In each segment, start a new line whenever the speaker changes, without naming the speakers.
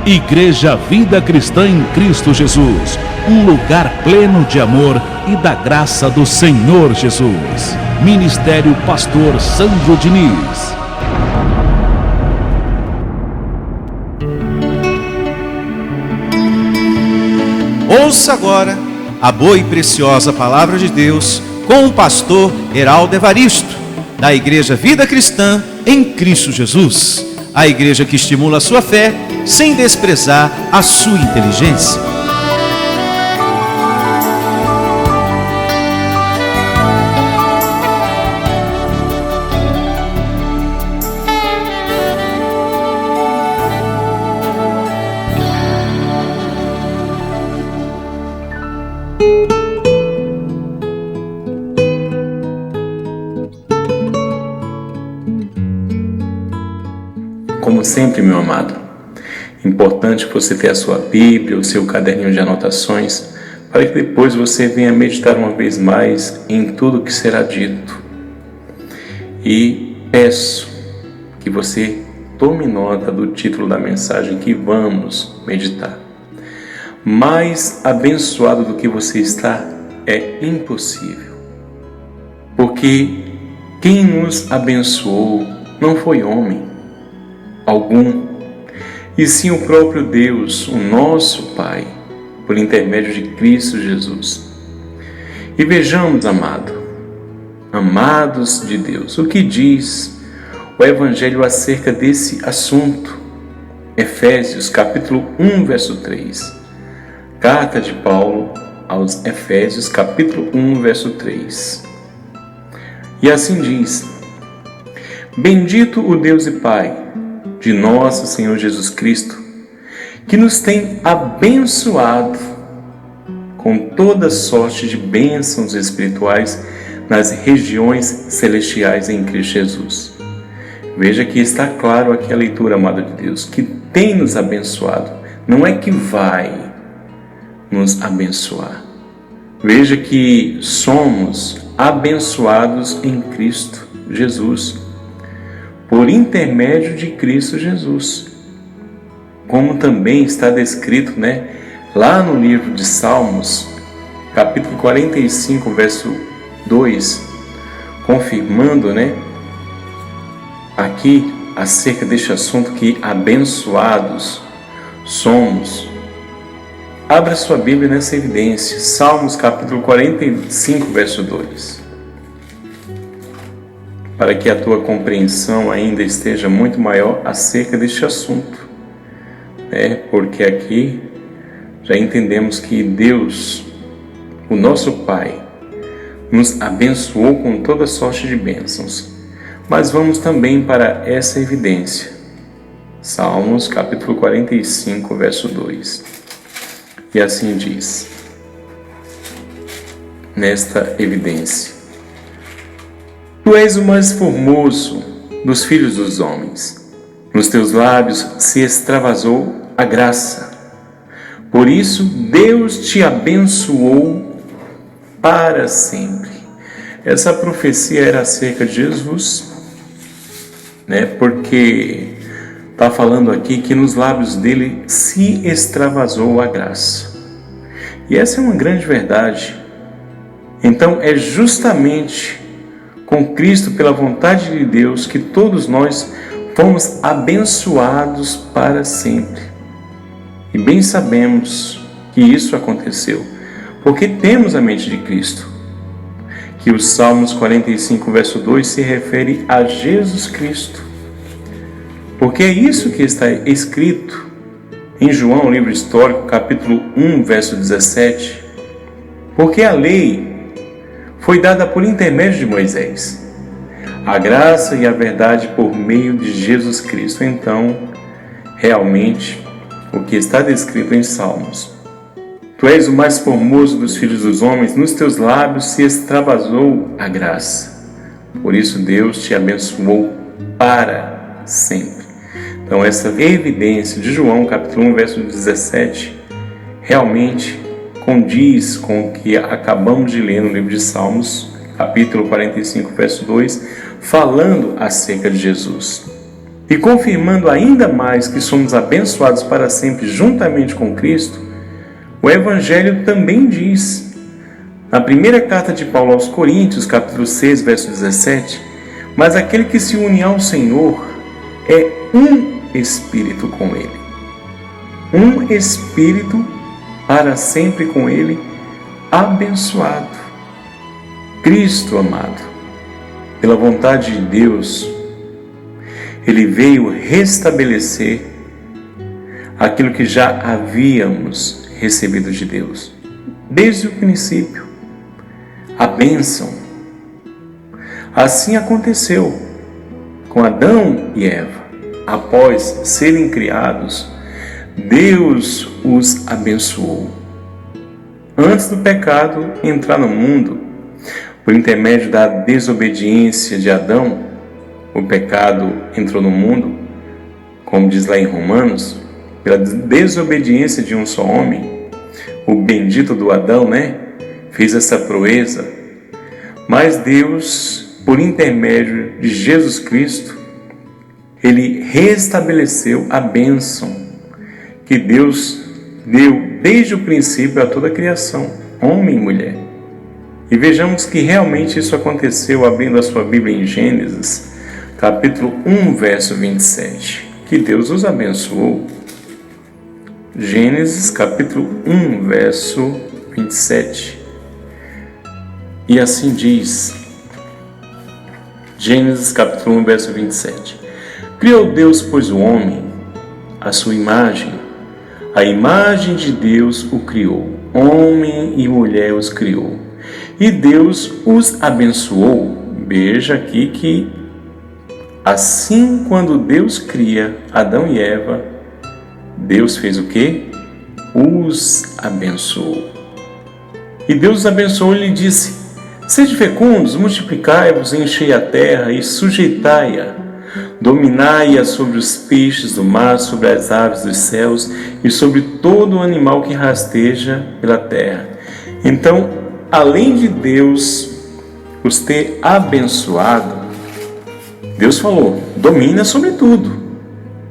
Igreja Vida Cristã em Cristo Jesus, um lugar pleno de amor e da graça do Senhor Jesus. Ministério Pastor Sandro Diniz.
Ouça agora a boa e preciosa palavra de Deus com o pastor Heraldo Evaristo, da Igreja Vida Cristã em Cristo Jesus. A igreja que estimula a sua fé sem desprezar a sua inteligência.
Como sempre, meu amado, importante você ter a sua Bíblia, o seu caderninho de anotações, para que depois você venha meditar uma vez mais em tudo que será dito. E peço que você tome nota do título da mensagem que vamos meditar. Mais abençoado do que você está é impossível, porque quem nos abençoou não foi homem algum, e sim o próprio Deus, o nosso Pai, por intermédio de Cristo Jesus. E vejamos, amados de Deus, o que diz o Evangelho acerca desse assunto. Efésios capítulo 1, verso 3. Carta de Paulo aos Efésios capítulo 1, verso 3. E assim diz: Bendito o Deus e Pai de nosso Senhor Jesus Cristo, que nos tem abençoado com toda sorte de bênçãos espirituais nas regiões celestiais em Cristo Jesus. Veja que está claro aqui a leitura, amado de Deus, que tem nos abençoado, não é que vai nos abençoar. Veja que somos abençoados em Cristo Jesus, por intermédio de Cristo Jesus, como também está descrito, lá no livro de Salmos, capítulo 45, verso 2, confirmando, aqui acerca deste assunto que abençoados somos. Abra sua Bíblia nessa evidência, Salmos capítulo 45, verso 2. Para que a tua compreensão ainda esteja muito maior acerca deste assunto. Porque aqui já entendemos que Deus, o nosso Pai, nos abençoou com toda sorte de bênçãos. Mas vamos também para essa evidência. Salmos capítulo 45, verso 2. E assim diz, nesta evidência: Tu és o mais formoso dos filhos dos homens. Nos teus lábios se extravasou a graça. Por isso, Deus te abençoou para sempre. Essa profecia era acerca de Jesus, porque está falando aqui que nos lábios dele se extravasou a graça. E essa é uma grande verdade. Então, é justamente com Cristo, pela vontade de Deus, que todos nós fomos abençoados para sempre. E bem sabemos que isso aconteceu, porque temos a mente de Cristo. Que o Salmos 45, verso 2 se refere a Jesus Cristo. Porque é isso que está escrito em João, livro histórico, capítulo 1, verso 17. Porque a lei foi dada por intermédio de Moisés, a graça e a verdade por meio de Jesus Cristo. Então, realmente, o que está descrito em Salmos: Tu és o mais formoso dos filhos dos homens, nos teus lábios se extravasou a graça. Por isso Deus te abençoou para sempre. Então, essa evidência de João, capítulo 1, verso 17, realmente condiz com o que acabamos de ler no livro de Salmos, capítulo 45, verso 2, falando acerca de Jesus. E confirmando ainda mais que somos abençoados para sempre juntamente com Cristo, o Evangelho também diz, na primeira carta de Paulo aos Coríntios, capítulo 6, verso 17, mas aquele que se une ao Senhor é um Espírito com Ele. Um Espírito para sempre com Ele, abençoado. Cristo amado, pela vontade de Deus, Ele veio restabelecer aquilo que já havíamos recebido de Deus, desde o princípio, a bênção. Assim aconteceu com Adão e Eva. Após serem criados, Deus os abençoou. Antes do pecado entrar no mundo, por intermédio da desobediência de Adão, o pecado entrou no mundo, como diz lá em Romanos, pela desobediência de um só homem, o bendito do Adão, fez essa proeza. Mas Deus, por intermédio de Jesus Cristo, Ele restabeleceu a bênção que Deus deu desde o princípio a toda a criação, homem e mulher. E vejamos que realmente isso aconteceu abrindo a sua Bíblia em Gênesis, capítulo 1, verso 27, que Deus os abençoou. Gênesis, capítulo 1, verso 27. E assim diz, Gênesis, capítulo 1, verso 27. Criou Deus, pois, o homem, à sua imagem, a imagem de Deus o criou, homem e mulher os criou. E Deus os abençoou. Veja aqui que assim, quando Deus cria Adão e Eva, Deus fez o quê? Os abençoou. E Deus os abençoou e lhe disse: sede fecundos, multiplicai-vos, enchei a terra e sujeitai-a. Dominai-a sobre os peixes do mar, sobre as aves dos céus e sobre todo o animal que rasteja pela terra. Então, além de Deus os ter abençoado, Deus falou: domina sobre tudo.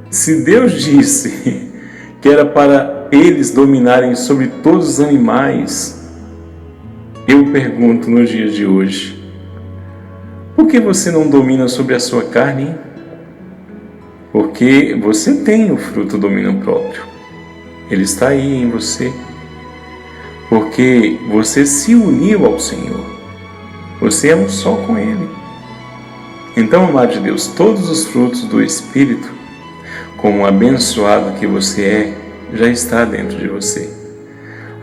Se Deus disse que era para eles dominarem sobre todos os animais, eu pergunto nos dias de hoje, por que você não domina sobre a sua carne, hein? Porque você tem o fruto do domínio próprio. Ele está aí em você. Porque você se uniu ao Senhor. Você é um só com Ele. Então, amado de Deus, todos os frutos do Espírito, como abençoado que você é, já está dentro de você.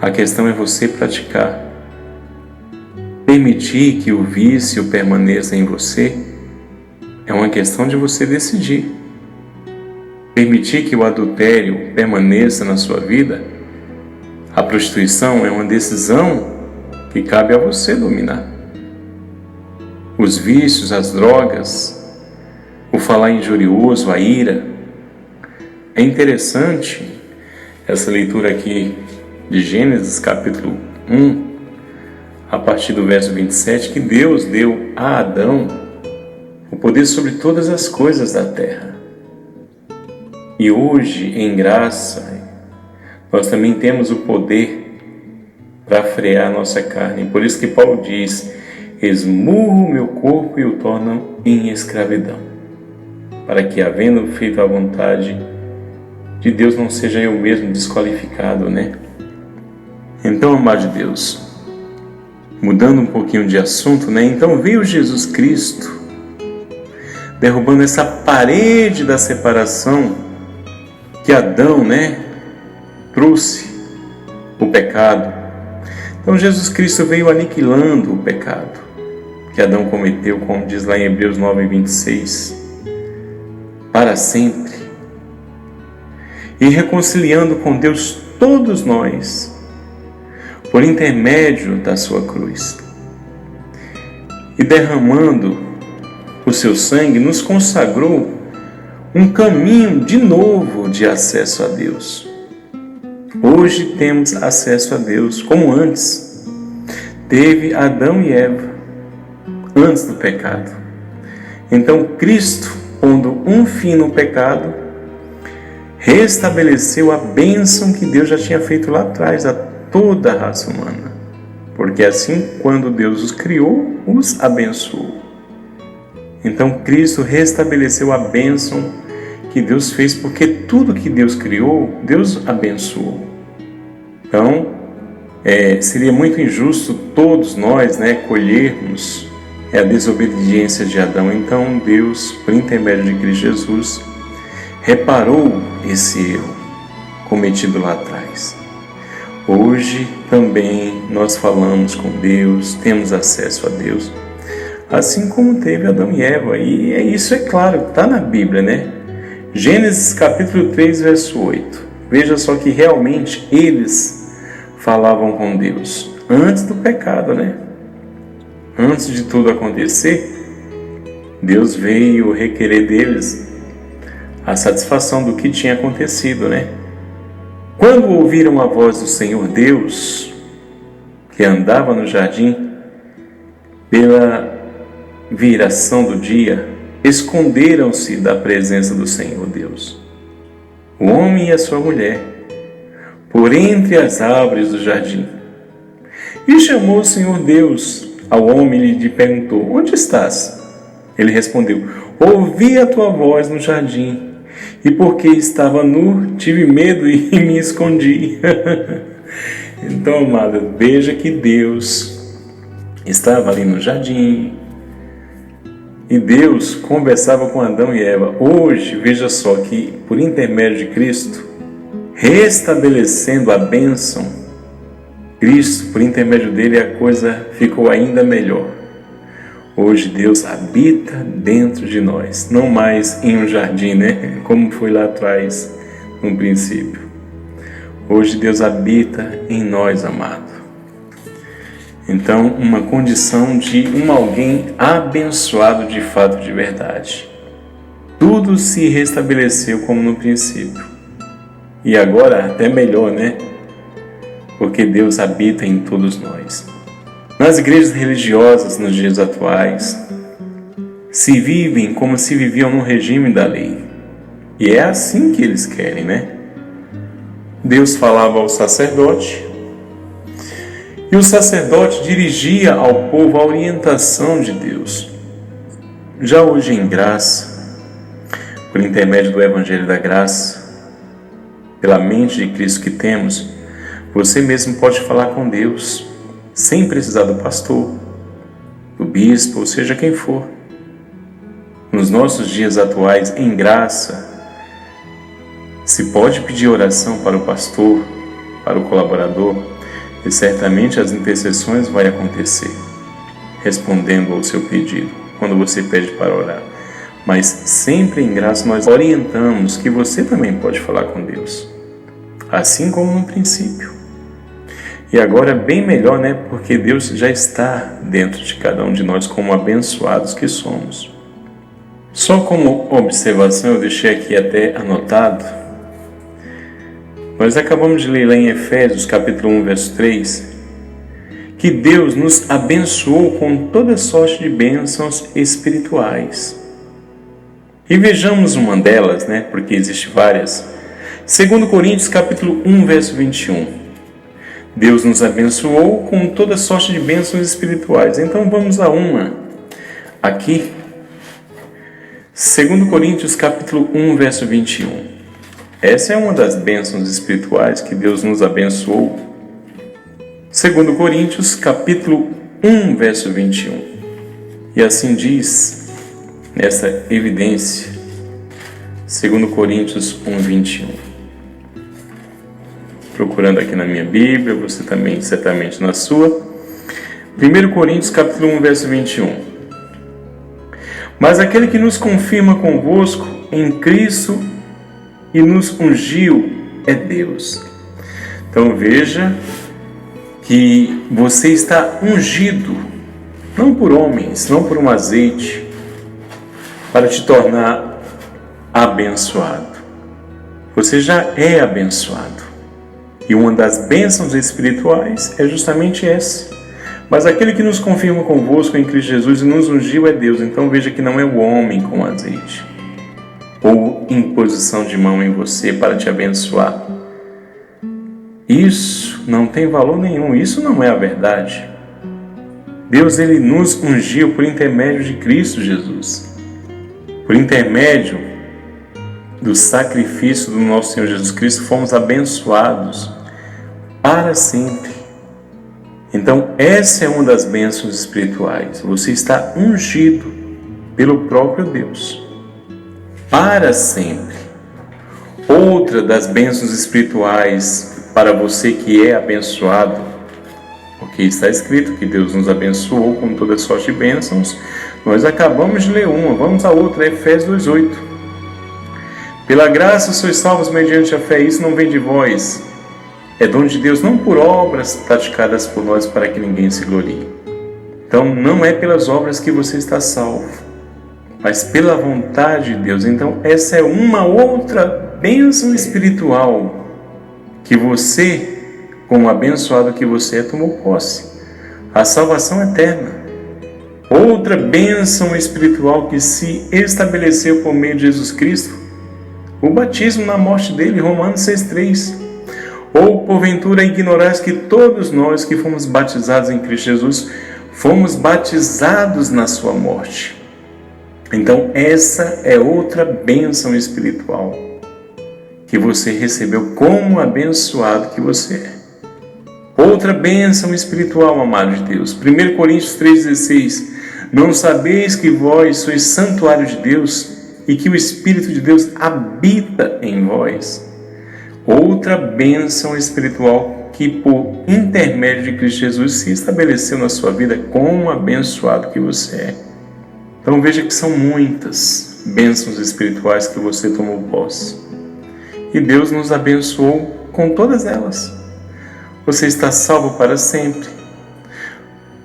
A questão é você praticar. Permitir que o vício permaneça em você é uma questão de você decidir. Permitir que o adultério permaneça na sua vida, a prostituição é uma decisão que cabe a você dominar. Os vícios, as drogas, o falar injurioso, a ira. É interessante essa leitura aqui de Gênesis capítulo 1, a partir do verso 27, que Deus deu a Adão o poder sobre todas as coisas da terra. E hoje, em graça, nós também temos o poder para frear a nossa carne. Por isso que Paulo diz: esmurro o meu corpo e o torno em escravidão, para que, havendo feito a vontade de Deus, não seja eu mesmo desqualificado, Então, amado de Deus, mudando um pouquinho de assunto, Então veio Jesus Cristo, derrubando essa parede da separação que Adão, trouxe o pecado. Então Jesus Cristo veio aniquilando o pecado que Adão cometeu, como diz lá em Hebreus 9:26, para sempre, e reconciliando com Deus todos nós, por intermédio da sua cruz, e derramando o seu sangue, nos consagrou um caminho de novo de acesso a Deus. Hoje temos acesso a Deus como antes teve Adão e Eva, antes do pecado. Então Cristo pondo um fim no pecado, restabeleceu a bênção que Deus já tinha feito lá atrás a toda a raça humana. Porque assim, quando Deus os criou, os abençoou. Então Cristo restabeleceu a bênção que Deus fez, porque tudo que Deus criou, Deus abençoou. Então, seria muito injusto todos nós, colhermos a desobediência de Adão. Então Deus, por intermédio de Cristo Jesus, reparou esse erro cometido lá atrás. Hoje também nós falamos com Deus, temos acesso a Deus, assim como teve Adão e Eva. E isso, é claro, está na Bíblia, Gênesis capítulo 3, verso 8. Veja só que realmente eles falavam com Deus antes do pecado, Antes de tudo acontecer, Deus veio requerer deles a satisfação do que tinha acontecido, Quando ouviram a voz do Senhor Deus, que andava no jardim, pela viração do dia, esconderam-se da presença do Senhor Deus, o homem e a sua mulher, por entre as árvores do jardim. E chamou o Senhor Deus ao homem e lhe perguntou: onde estás? Ele respondeu: ouvi a tua voz no jardim, e porque estava nu, tive medo e me escondi. Então, amado, veja que Deus estava ali no jardim, e Deus conversava com Adão e Eva. Hoje, veja só que, por intermédio de Cristo, restabelecendo a bênção, Cristo, por intermédio dele, a coisa ficou ainda melhor. Hoje Deus habita dentro de nós, não mais em um jardim, como foi lá atrás, no princípio. Hoje Deus habita em nós, amado. Então, uma condição de alguém abençoado de fato, de verdade. Tudo se restabeleceu como no princípio. E agora até melhor, Porque Deus habita em todos nós. Nas igrejas religiosas, nos dias atuais, se vivem como se viviam no regime da lei. E é assim que eles querem, Deus falava ao sacerdote, e o sacerdote dirigia ao povo a orientação de Deus. Já hoje em graça, por intermédio do Evangelho da Graça, pela mente de Cristo que temos, você mesmo pode falar com Deus, sem precisar do pastor, do bispo, ou seja quem for. Nos nossos dias atuais, em graça, se pode pedir oração para o pastor, para o colaborador, e certamente as intercessões vão acontecer, respondendo ao seu pedido, quando você pede para orar. Mas sempre em graça nós orientamos que você também pode falar com Deus, assim como no princípio. E agora bem melhor, porque Deus já está dentro de cada um de nós como abençoados que somos. Só como observação, eu deixei aqui até anotado, nós acabamos de ler lá em Efésios capítulo 1, verso 3, que Deus nos abençoou com toda sorte de bênçãos espirituais. E vejamos uma delas, porque existem várias. 2 Coríntios capítulo 1, verso 21. Deus nos abençoou com toda sorte de bênçãos espirituais. Então vamos a uma aqui. 2 Coríntios capítulo 1, verso 21. Essa é uma das bênçãos espirituais que Deus nos abençoou. 2 Coríntios capítulo 1, verso 21. E assim diz nessa evidência, 2 Coríntios 1, 21. Procurando aqui na minha Bíblia, você também certamente na sua. 1 Coríntios capítulo 1, verso 21. Mas aquele que nos confirma convosco em Cristo e nos ungiu é Deus. Então veja que você está ungido, não por homens, não por um azeite, para te tornar abençoado. Você já é abençoado. E uma das bênçãos espirituais é justamente essa. Mas aquele que nos confirma convosco em Cristo Jesus e nos ungiu é Deus. Então veja que não é o homem com azeite, ou imposição de mão em você para te abençoar. Isso não tem valor nenhum, isso não é a verdade. Deus, Ele nos ungiu por intermédio de Cristo Jesus. Por intermédio do sacrifício do nosso Senhor Jesus Cristo, fomos abençoados para sempre. Então, essa é uma das bênçãos espirituais. Você está ungido pelo próprio Deus para sempre. Outra das bênçãos espirituais para você que é abençoado, porque está escrito que Deus nos abençoou com toda sorte de bênçãos. Nós acabamos de ler uma, vamos a outra, Efésios 2:8. Pela graça sois salvos mediante a fé, isso não vem de vós, é dom de Deus, não por obras praticadas por nós para que ninguém se glorie. Então não é pelas obras que você está salvo, mas pela vontade de Deus. Então essa é uma outra bênção espiritual que você, como abençoado que você é, tomou posse. A salvação eterna. Outra bênção espiritual que se estabeleceu por meio de Jesus Cristo, o batismo na morte dele, Romanos 6:3. Ou porventura ignorais que todos nós que fomos batizados em Cristo Jesus, fomos batizados na sua morte. Então essa é outra bênção espiritual que você recebeu como abençoado que você é. Outra bênção espiritual, amado de Deus. 1 Coríntios 3,16. Não sabeis que vós sois santuário de Deus e que o Espírito de Deus habita em vós? Outra bênção espiritual que por intermédio de Cristo Jesus se estabeleceu na sua vida como abençoado que você é. Então veja que são muitas bênçãos espirituais que você tomou posse. E Deus nos abençoou com todas elas. Você está salvo para sempre.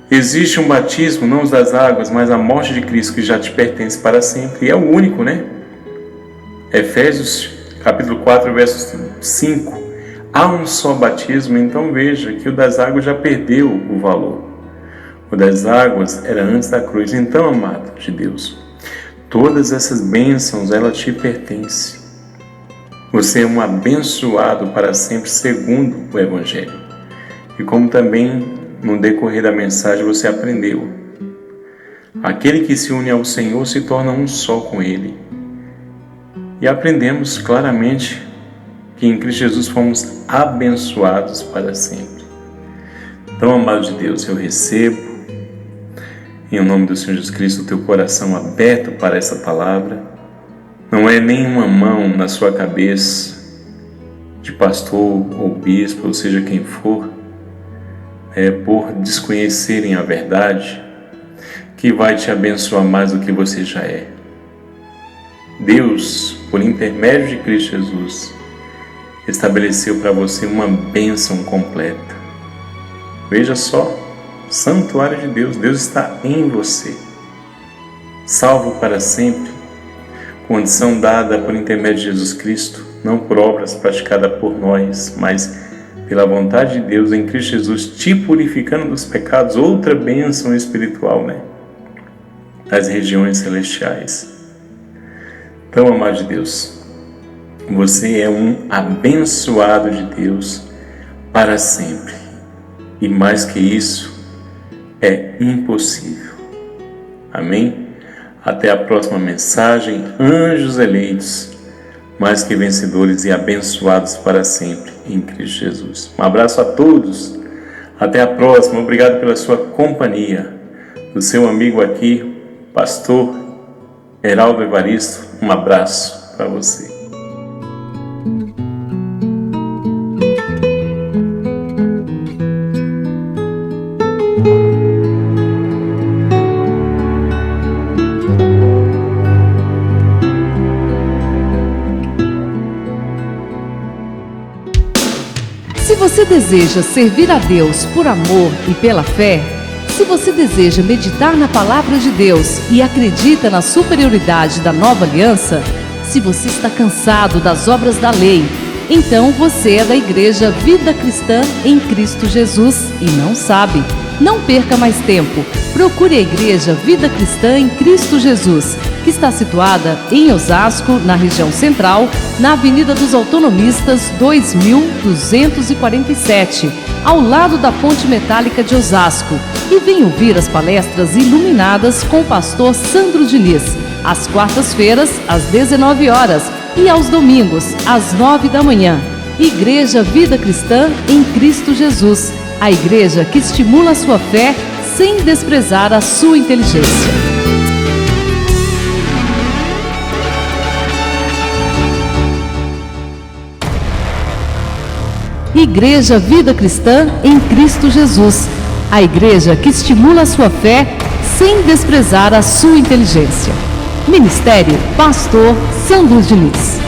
Existe um batismo, não os das águas, mas a morte de Cristo que já te pertence para sempre. E é o único, né? Efésios capítulo 4, verso 5. Há um só batismo, então veja que o das águas já perdeu o valor. O das águas era antes da cruz. Então, amado de Deus, todas essas bênçãos, elas te pertencem. Você é um abençoado para sempre segundo o Evangelho. E como também no decorrer da mensagem você aprendeu, aquele que se une ao Senhor se torna um só com Ele. E aprendemos claramente que em Cristo Jesus fomos abençoados para sempre. Então, amado de Deus, eu recebo, em nome do Senhor Jesus Cristo, o teu coração aberto para essa palavra. Não é nenhuma mão na sua cabeça, de pastor ou bispo, ou seja quem for, por desconhecerem a verdade, que vai te abençoar mais do que você já é. Deus, por intermédio de Cristo Jesus, estabeleceu para você uma bênção completa. Veja só, santuário de Deus, Deus está em você, salvo para sempre, condição dada por intermédio de Jesus Cristo, não por obras praticadas por nós, mas pela vontade de Deus em Cristo Jesus, te purificando dos pecados. Outra bênção espiritual, né? Das regiões celestiais. Então, amado de Deus, você é um abençoado de Deus para sempre. E mais que isso, é impossível. Amém? Até a próxima mensagem. Anjos eleitos, mais que vencedores e abençoados para sempre em Cristo Jesus. Um abraço a todos. Até a próxima. Obrigado pela sua companhia. Do seu amigo aqui, pastor Heraldo Evaristo. Um abraço para você.
Se você deseja servir a Deus por amor e pela fé, se você deseja meditar na Palavra de Deus e acredita na superioridade da nova aliança, se você está cansado das obras da lei, então você é da Igreja Vida Cristã em Cristo Jesus e não sabe. Não perca mais tempo. Procure a Igreja Vida Cristã em Cristo Jesus. que está situada em Osasco, na região central, na Avenida dos Autonomistas 2247, ao lado da Ponte Metálica de Osasco. E vem ouvir as palestras iluminadas com o pastor Sandro Diniz, às quartas-feiras, às 19 horas e aos domingos, às 9 da manhã. Igreja Vida Cristã em Cristo Jesus, a igreja que estimula a sua fé sem desprezar a sua inteligência. Igreja Vida Cristã em Cristo Jesus, a igreja que estimula a sua fé sem desprezar a sua inteligência. Ministério Pastor Sandro Diniz.